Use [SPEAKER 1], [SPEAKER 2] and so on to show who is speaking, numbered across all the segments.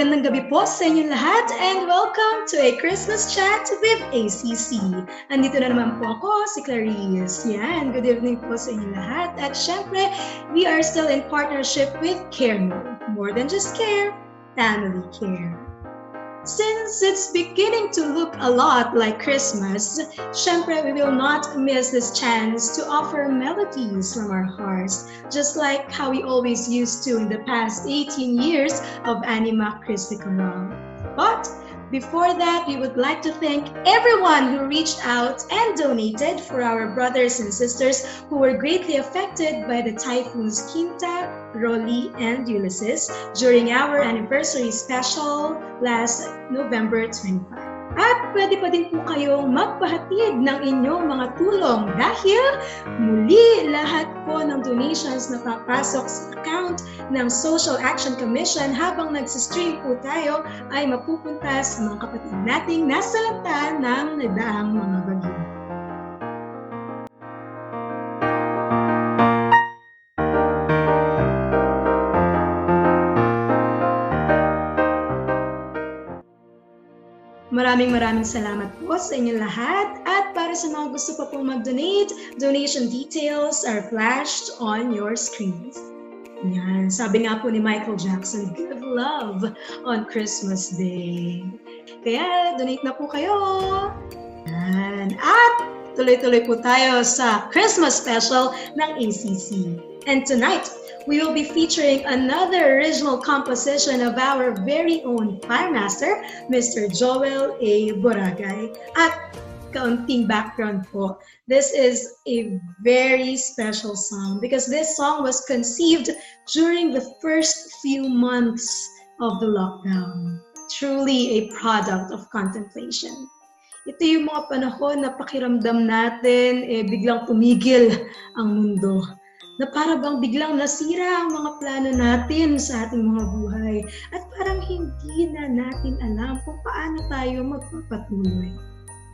[SPEAKER 1] Magandang gabi po sa inyong lahat and welcome to a Christmas Chat with ACC. Andito na naman po ako, si Clarisse. Yan, good evening po sa inyong lahat. At syempre, we are still in partnership with CareMo. More than just care, family care. Since it's beginning to look a lot like Christmas, syempre we will not miss this chance to offer melodies from our hearts, just like how we always used to in the past 18 years of Anima Christi Chorale. But before that, we would like to thank everyone who reached out and donated for our brothers and sisters who were greatly affected by the typhoons Quinta, Rolly, and Ulysses during our anniversary special last November 25. At pwede pa din po kayong magpahatid ng inyong mga tulong dahil muli lahat po ng donations na papasok sa account ng Social Action Commission habang nagsistream po tayo ay mapupunta sa mga kapatid nating nasa lanta ng nagdaang mga bagyo. Maraming salamat po sa inyong lahat at para sa mga gusto pa pong mag-donate, donation details are flashed on your screens. Yan, sabi nga po ni Michael Jackson, give love on Christmas Day. Kaya donate na po kayo. Yan. At tuloy-tuloy po tayo sa Christmas special ng ACC. And tonight, we will be featuring another original composition of our very own choir master, Mr. Joel A. Boragay. At kaunting background po, this is a very special song because this song was conceived during the first few months of the lockdown. Truly a product of contemplation. Ito yung mga panahon na pakiramdam natin, biglang tumigil ang mundo. Na para bang biglang nasira ang mga plano natin sa ating mga buhay at parang hindi na natin alam kung paano tayo magpapatuloy.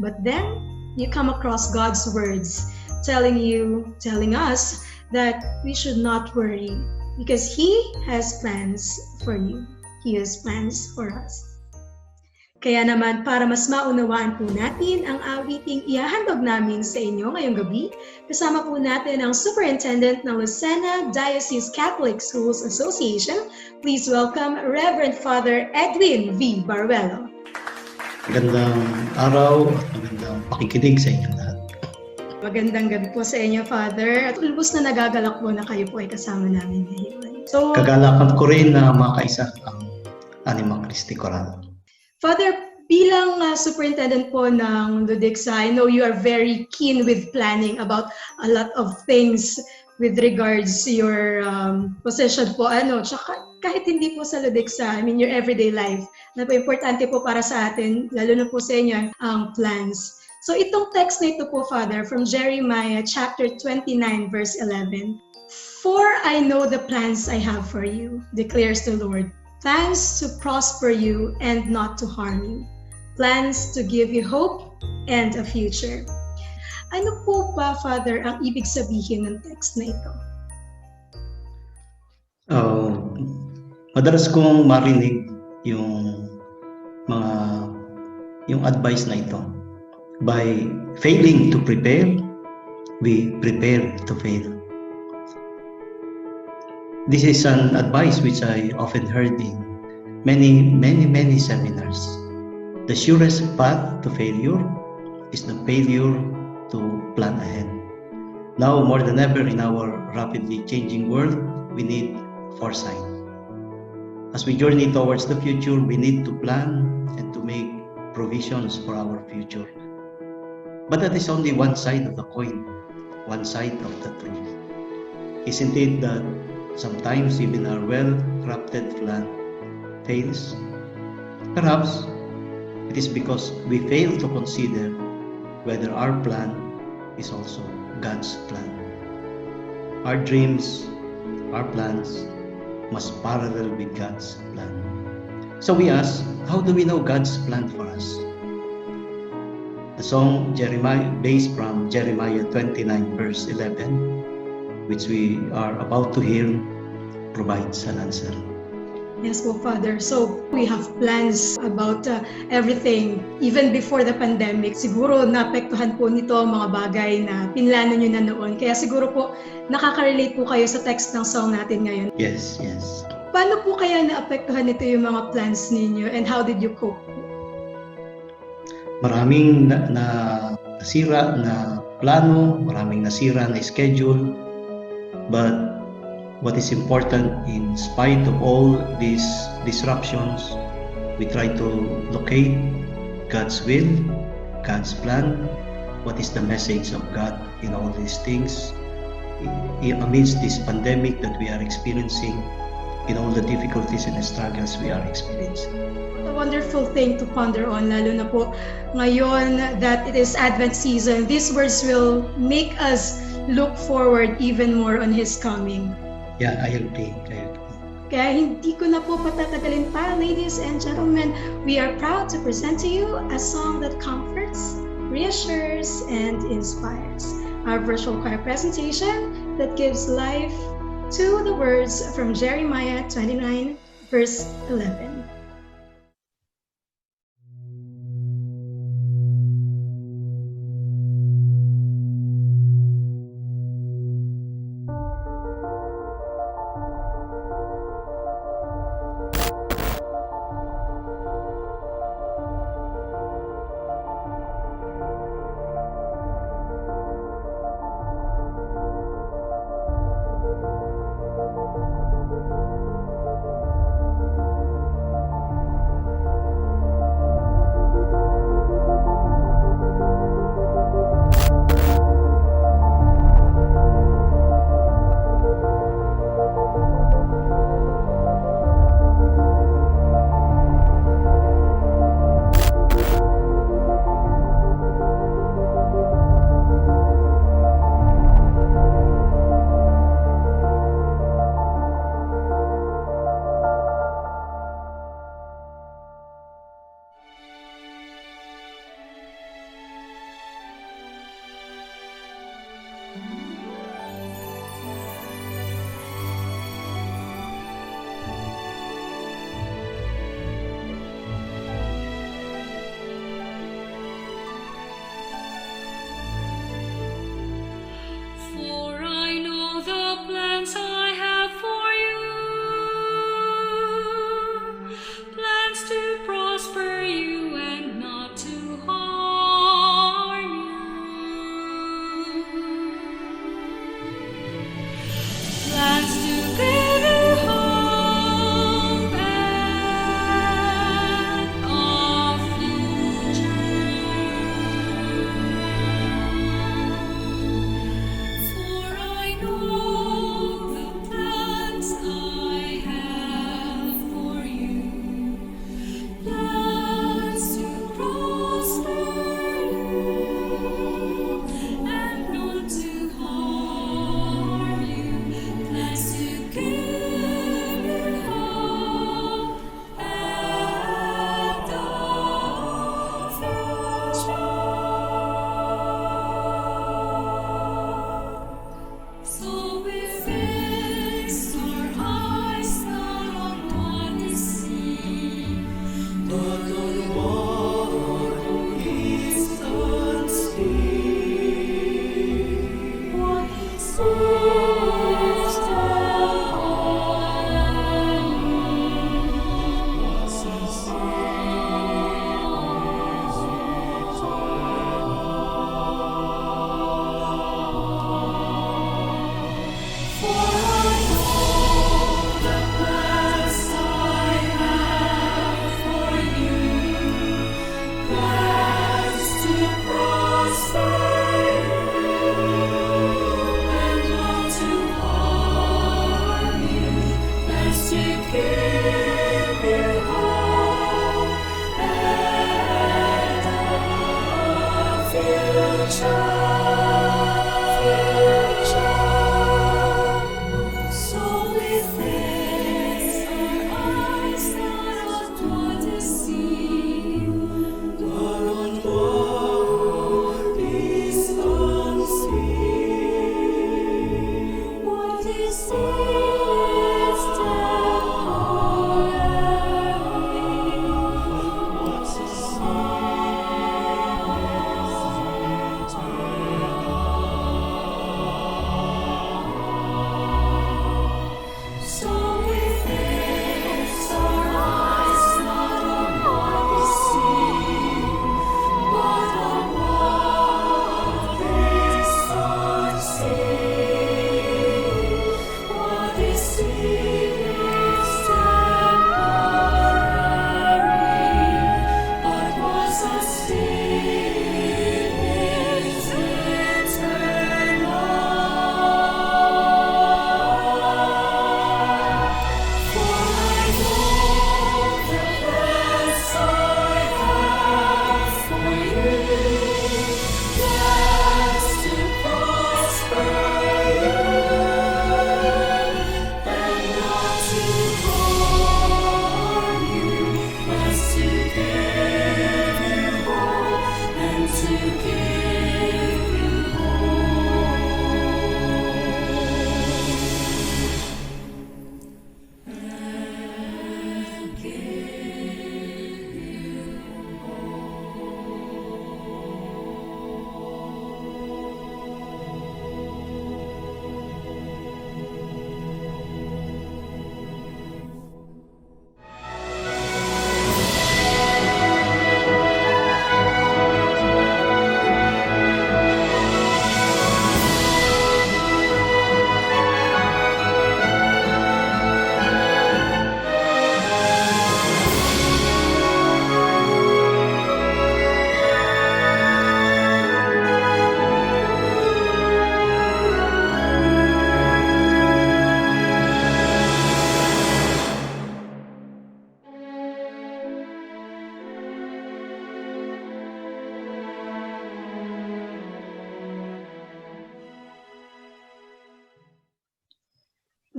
[SPEAKER 1] But then, you come across God's words telling us that we should not worry because He has plans for you. He has plans for us. Kaya naman, para mas maunawaan po natin ang awiting ihahandog namin sa inyo ngayong gabi, kasama po natin ang Superintendent ng Lucena Diocese Catholic Schools Association. Please welcome Reverend Father Edwin V. Baruelo.
[SPEAKER 2] Magandang araw at magandang pakikinig sa inyong lahat.
[SPEAKER 1] Magandang gabi po sa inyo, Father. At lubos na nagagalak po na kayo po ay kasama namin ngayon. So,
[SPEAKER 2] kagalakan ko rin na makaisa ang Anima Christi Chorale.
[SPEAKER 1] Father, bilang superintendent po ng Ludixa, I know you are very keen with planning about a lot of things with regards to your position po. Tsaka kahit hindi po sa Ludixa, I mean your everyday life, na po importante po para sa atin, lalo na po sa inyo, ang plans. So itong text na ito po, Father, from Jeremiah chapter 29, verse 11. For I know the plans I have for you, declares the Lord. Plans to prosper you and not to harm you. Plans to give you hope and a future. Ano po ba, Father, ang ibig sabihin ng text na ito?
[SPEAKER 2] Madalas kong marinig yung advice na ito. By failing to prepare, we prepare to fail. This is an advice which I often heard in many seminars. The surest path to failure is the failure to plan ahead. Now, more than ever in our rapidly changing world, we need foresight. As we journey towards the future, we need to plan and to make provisions for our future. But that is only one side of the coin, one side of the truth. Isn't it that sometimes even our well-crafted plan fails? Perhaps it is because we fail to consider whether our plan is also God's plan. Our dreams, our plans must parallel with God's plan. So we ask, how do we know God's plan for us? The song Jeremiah, based from Jeremiah 29 verse 11, which we are about to hear, provides an answer.
[SPEAKER 1] Yes po, Father. So, we have plans about everything. Even before the pandemic, siguro naapektuhan po nito ang mga bagay na pinlano nyo na noon. Kaya siguro po, nakaka-relate po kayo sa text ng song natin ngayon.
[SPEAKER 2] Yes, yes.
[SPEAKER 1] Paano po kaya naapektuhan nito yung mga plans ninyo and how did you cope?
[SPEAKER 2] Maraming nasira na plano, maraming nasira na schedule. But what is important, in spite of all these disruptions, we try to locate God's will, God's plan, what is the message of God in all these things, amidst this pandemic that we are experiencing, in all the difficulties and the struggles we are experiencing.
[SPEAKER 1] What a wonderful thing to ponder on, lalo na po ngayon that it is Advent season. These words will make us look forward even more on His coming.
[SPEAKER 2] Yeah, I agree.
[SPEAKER 1] Kaya hindi ko na po patatagalin pa, ladies and gentlemen. We are proud to present to you a song that comforts, reassures, and inspires. Our virtual choir presentation that gives life to the words from Jeremiah 29, verse 11.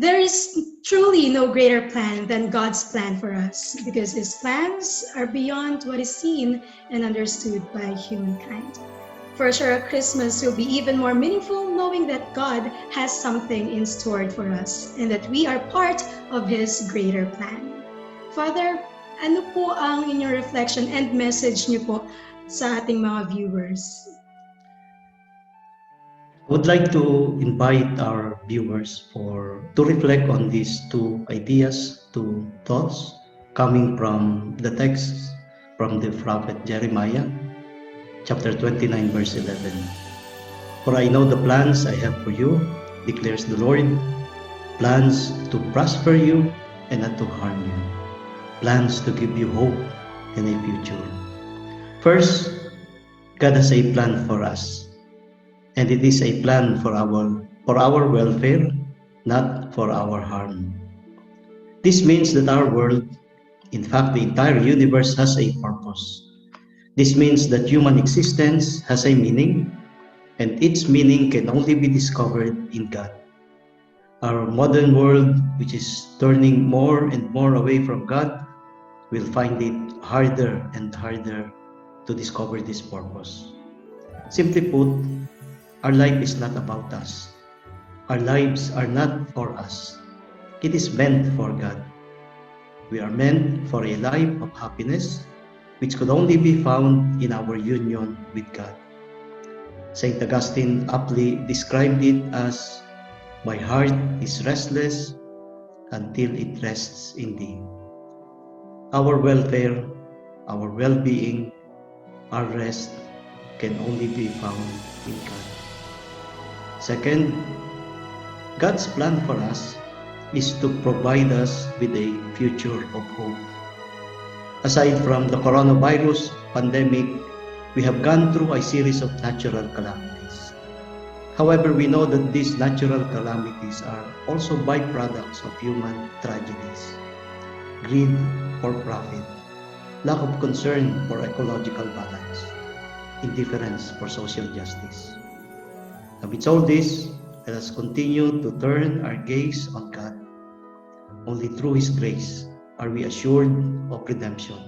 [SPEAKER 1] There is truly no greater plan than God's plan for us, because His plans are beyond what is seen and understood by humankind. For sure, Christmas will be even more meaningful knowing that God has something in store for us and that we are part of His greater plan. Father, ano po ang inyong reflection and message niyo po sa ating mga viewers?
[SPEAKER 2] I would like to invite our viewers to reflect on these two ideas, two thoughts coming from the text from the prophet Jeremiah, chapter 29, verse 11. For I know the plans I have for you, declares the Lord, plans to prosper you and not to harm you, plans to give you hope and a future. First, God has a plan for us. And it is a plan for our welfare, not for our harm. This means that our world, in fact the entire universe, has a purpose. This means that human existence has a meaning, and its meaning can only be discovered in God. Our modern world, which is turning more and more away from God, will find it harder and harder to discover this purpose. Simply put, our life is not about us. Our lives are not for us. It is meant for God. We are meant for a life of happiness, which could only be found in our union with God. Saint Augustine aptly described it as, "My heart is restless until it rests in Thee." Our welfare, our well-being, our rest can only be found in God. Second, God's plan for us is to provide us with a future of hope. Aside from the coronavirus pandemic, we have gone through a series of natural calamities. However, we know that these natural calamities are also byproducts of human tragedies: greed for profit, lack of concern for ecological balance, indifference for social justice. Amidst all this, let us continue to turn our gaze on God. Only through His grace are we assured of redemption.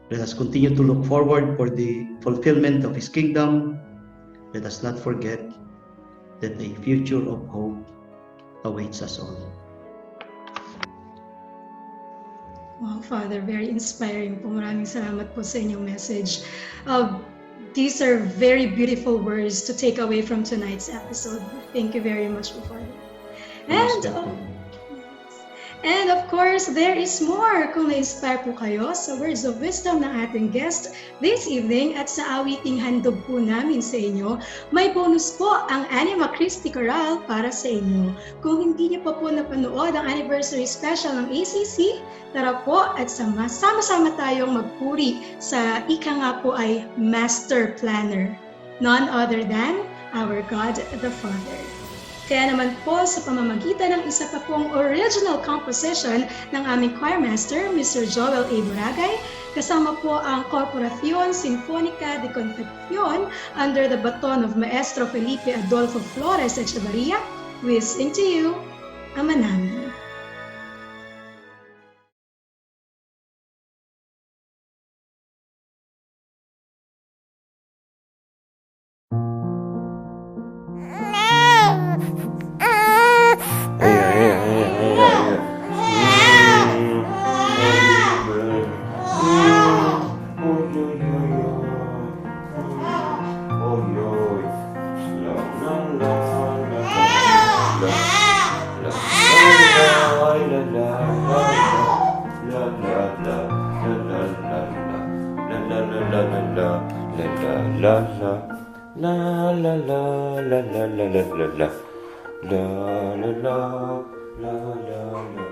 [SPEAKER 2] Let us continue to look forward for the fulfillment of His kingdom. Let us not forget that a future of hope awaits us all.
[SPEAKER 1] Wow, Father, very inspiring po. Maraming salamat po sa inyong message. These are very beautiful words to take away from tonight's episode. Thank you very much, Father. And of course, there is more. Kung na-inspire po kayo sa words of wisdom ng ating guest this evening at sa awiting handog po namin sa inyo, may bonus po ang Anima Christi Chorale para sa inyo. Kung hindi niyo pa po napanood ang anniversary special ng ACC, tara po at sama-sama tayong magpuri sa ika nga po ay Master Planner, none other than our God the Father. Kaya naman po sa pamamagitan ng isa pa pong original composition ng aming choir master, Mr. Joel A. Boragay, kasama po ang Corporacion, Sinfonica de Concepcion under the baton of Maestro Felipe Adolfo Flores Echevarria, we sing to you, Ama Namin.
[SPEAKER 3] la la la la la la la la la la la la la la la la la la.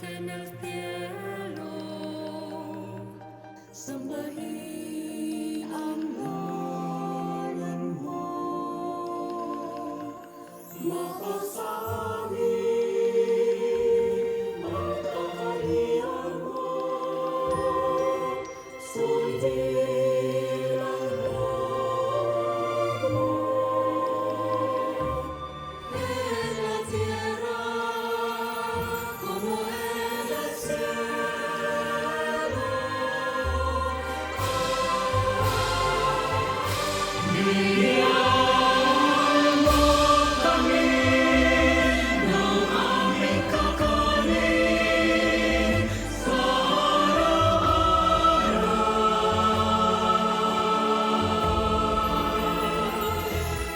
[SPEAKER 4] En el cielo, sambahin ang ngalan mo. Mapasamin ang kaharian mo. Sundin ang loob mo. En la tierra, como en el cielo. Mi alma también ng aming kakanin sa araw-araw.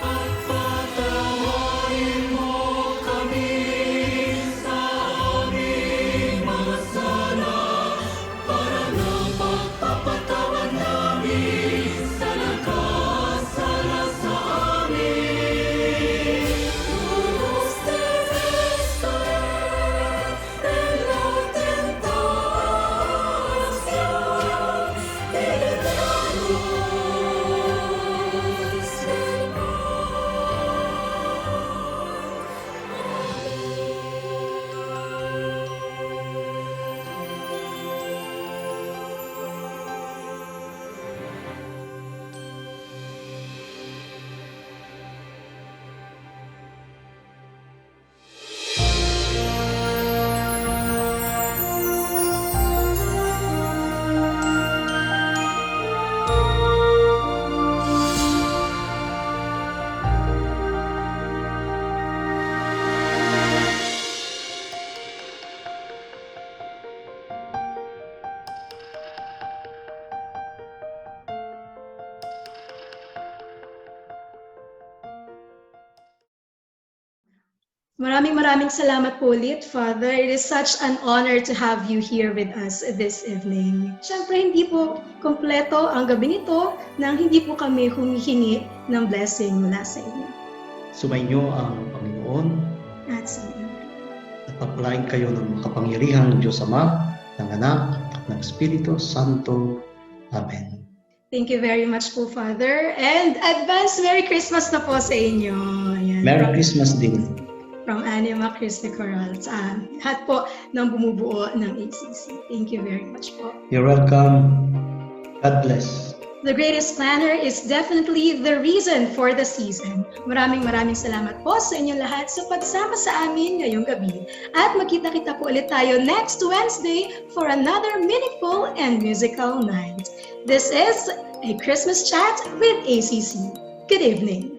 [SPEAKER 4] At patawarin mo kami sa aming mga sala para ng pagpapatawad namin sa nagkasala sa amin. Luz terrestre en la tentación y líbranos del
[SPEAKER 1] Maraming salamat po ulit, Father. It is such an honor to have you here with us this evening. Siyempre, hindi po kompleto ang gabi nito nang hindi po kami humihingi ng blessing mula sa inyo.
[SPEAKER 2] Sumainyo ang Panginoon
[SPEAKER 1] At sa inyo.
[SPEAKER 2] at pagpalain kayo ng makapangyarihang Diyos Ama, ng Anak, at ng Espiritu Santo. Amen.
[SPEAKER 1] Thank you very much po, Father. And advance Merry Christmas na po sa inyo. Ayan.
[SPEAKER 2] Merry Christmas din.
[SPEAKER 1] From Anima Christi Chorals. Lahat po ng bumubuo ng ACC. Thank you very much po.
[SPEAKER 2] You're welcome. God bless.
[SPEAKER 1] The greatest planner is definitely the reason for the season. Maraming salamat po sa inyong lahat sa pagsama sa amin ngayong gabi. At magkita-kita po ulit tayo next Wednesday for another meaningful and musical night. This is a Christmas chat with ACC. Good evening.